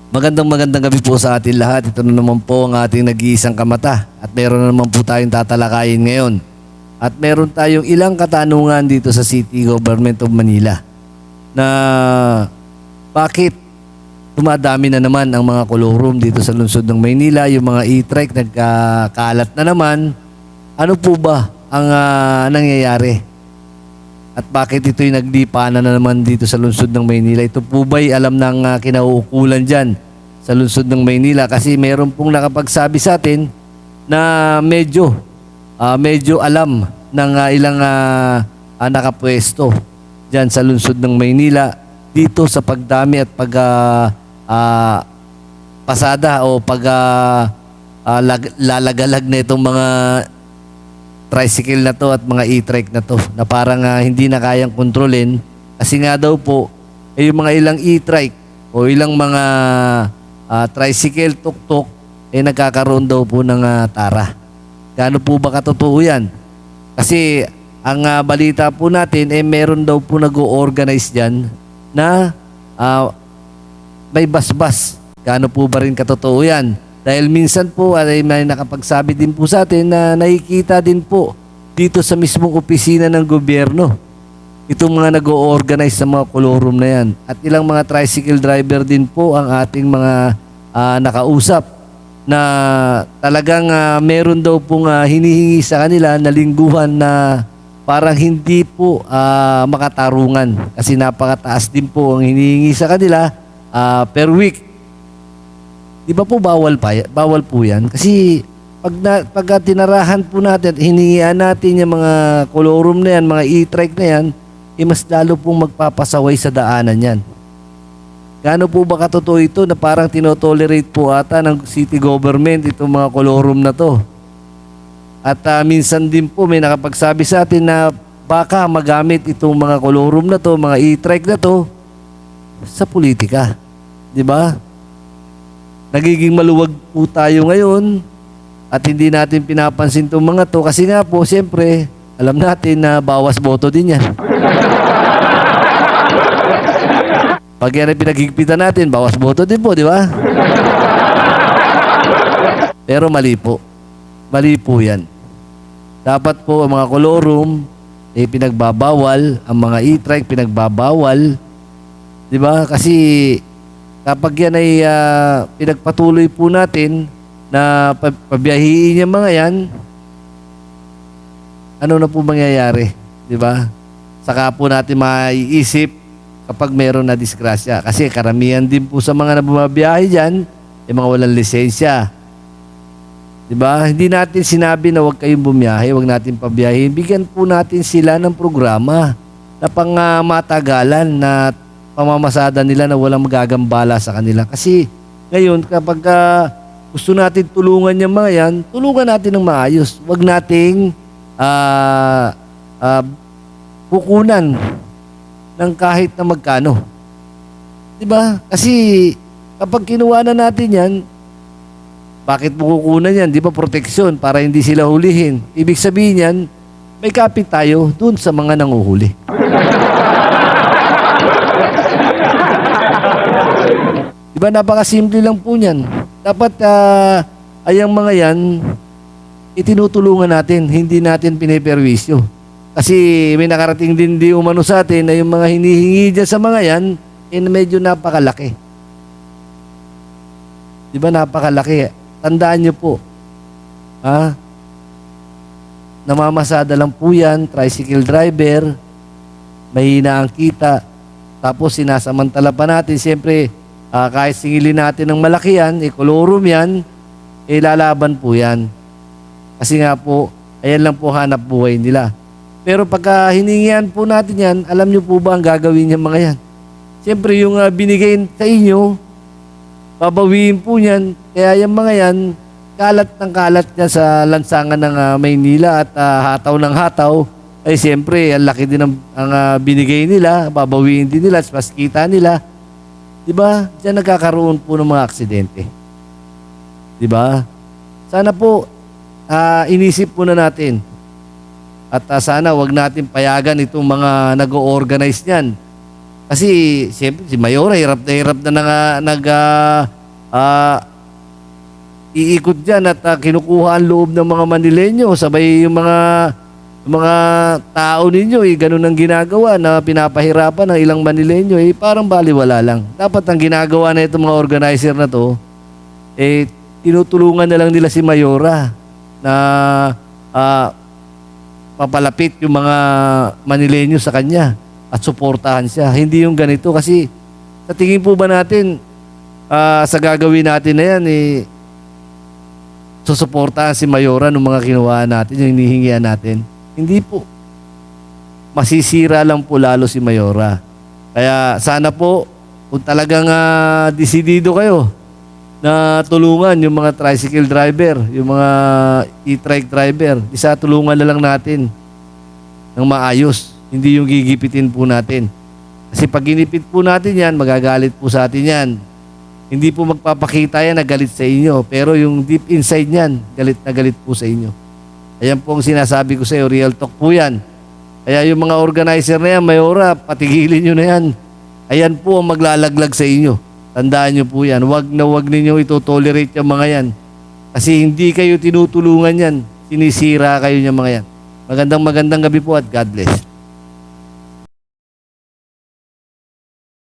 Magandang gabi po sa ating lahat. Ito na naman po ang ating nag-iisang kamata at meron na naman po tayong tatalakayin ngayon. At meron tayong ilang katanungan dito sa City Government of Manila na bakit dumadami na naman ang mga kolorum dito sa lungsod ng Maynila, yung mga e-trike nagkakalat na naman. Ano po ba ang nangyayari? At bakit ito'y nagdipanan na naman dito sa lungsod ng Maynila? Ito po ba'y alam ng kinauukulan dyan sa lungsod ng Maynila? Kasi meron pong nakapagsabi sa atin na medyo alam ng ilang nakapwesto dyan sa lungsod ng Maynila dito sa pagdami at pasada o lalagalag na itong mga tricycle na to at mga e-trike na to na parang hindi na kayang kontrolin kasi nga daw po yung mga ilang e-trike o ilang mga tricycle, tuk-tuk nagkakaroon daw po ng tara. Gaano po ba katotoo yan? Kasi ang balita po natin meron daw po nag-o-organize dyan na may basbas. Gaano po ba rin katotoo yan? Dahil minsan po ay may nakapagsabi din po sa atin na nakikita din po dito sa mismong opisina ng gobyerno itong mga nag-o-organize sa mga kolorum na yan. At ilang mga tricycle driver din po ang ating mga nakausap na talagang meron daw pong hinihingi sa kanila na lingguhan na parang hindi po makatarungan kasi napakataas din po ang hinihingi sa kanila per week. Di ba po bawal po yan? Kasi pag tinarahan po natin at hiningian natin yung mga kolorum na yan, mga e-trike na yan, mas lalo pong magpapasaway sa daanan yan. Gaano po ba katotoo ito na parang tinotolerate po ata ng city government itong mga kolorum na to? At minsan din po may nakapagsabi sa atin na baka magamit itong mga kolorum na to, mga e-trike na to sa politika. Di ba? Nagiging maluwag po tayo ngayon at hindi natin pinapansin itong mga to kasi nga po, siyempre, alam natin na bawas boto din yan. Pag yan ay pinaghigpitan natin, bawas boto din po, di ba? Pero mali po. Mali po yan. Dapat po ang mga kolorum pinagbabawal, ang mga e-trike pinagbabawal, di ba? Kasi kapag yan ay pinagpatuloy po natin na pabiyahiin yung mga yan, ano na po mangyayari? Di ba? Saka po natin maiisip kapag meron na disgrasya. Kasi karamihan din po sa mga bumabiyahe dyan, yung mga walang lisensya. Di ba? Hindi natin sinabi na huwag kayong bumiyahe, huwag natin pabiyahin. Bigyan po natin sila ng programa na pang matagalan na pamamasada nila na walang magagambala sa kanila. Kasi ngayon, kapag gusto natin tulungan yung mga yan, tulungan natin ng maayos. Huwag nating pukunan ng kahit na magkano. Diba? Kasi kapag kinuha na natin yan, bakit pukukunan yan? Di ba proteksyon para hindi sila hulihin? Ibig sabihin yan, may kapit tayo dun sa mga nanguhuli. Diba napakasimple lang po niyan. Dapat ayang mga yan, itinutulungan natin, hindi natin piniperwisyo. Kasi may nakarating din di umano sa atin na yung mga hinihingi dyan sa mga yan, medyo napakalaki. Diba napakalaki? Tandaan nyo po, namamasada lang po yan, tricycle driver, mahina ang kita, tapos sinasamantala pa natin, siyempre, kahit singilin natin ng malaki yan, kolorum yan, lalaban po yan. Kasi nga po, ayan lang po hanap buhay nila. Pero pagka hiningihan po natin yan, alam nyo po ba ang gagawin niya mga yan? Siyempre yung binigay sa inyo, babawiin po niyan. Kaya yung mga yan, kalat ng kalat niya sa lansangan ng Maynila at hataw ng hataw, ay siyempre, ang laki din ang binigay nila, babawiin din nila, mas kita nila. Diba? Diyan nagkakaroon po ng mga aksidente. Diba? Sana po, inisip po na natin. At sana wag natin payagan itong mga nag-o-organize niyan. Kasi siyempre si Mayora hirap na ah, iikot dyan at kinukuha ang loob ng mga Manileño. Sabay yung mga tao ninyo, ganun ang ginagawa na pinapahirapan ng ilang Manileño, parang baliwala lang. Dapat ang ginagawa na itong mga organizer na to, tinutulungan na lang nila si Mayora na papalapit yung mga Manileño sa kanya at suportahan siya. Hindi yung ganito kasi sa tingin po ba natin sa gagawin natin na yan, susuportahan si Mayora ng mga kinuha natin, yung hinihingian natin? Hindi po. Masisira lang po lalo si Mayora. Kaya sana po, kung talagang desidido kayo na tulungan yung mga tricycle driver, yung mga e-trike driver, isa tulungan na lang natin ng maayos. Hindi yung gigipitin po natin. Kasi pag ginipit po natin yan, magagalit po sa atin yan. Hindi po magpapakita yan na galit sa inyo. Pero yung deep inside niyan, galit na galit po sa inyo. Ayan po ang sinasabi ko sa iyo, real talk po yan. Kaya yung mga organizer na yan, Mayora, patigilin nyo na yan. Ayan po ang maglalaglag sa inyo. Tandaan nyo po yan. Wag na wag ninyo ito-tolerate yung mga yan. Kasi hindi kayo tinutulungan yan. Sinisira kayo yung mga yan. Magandang gabi po at God bless.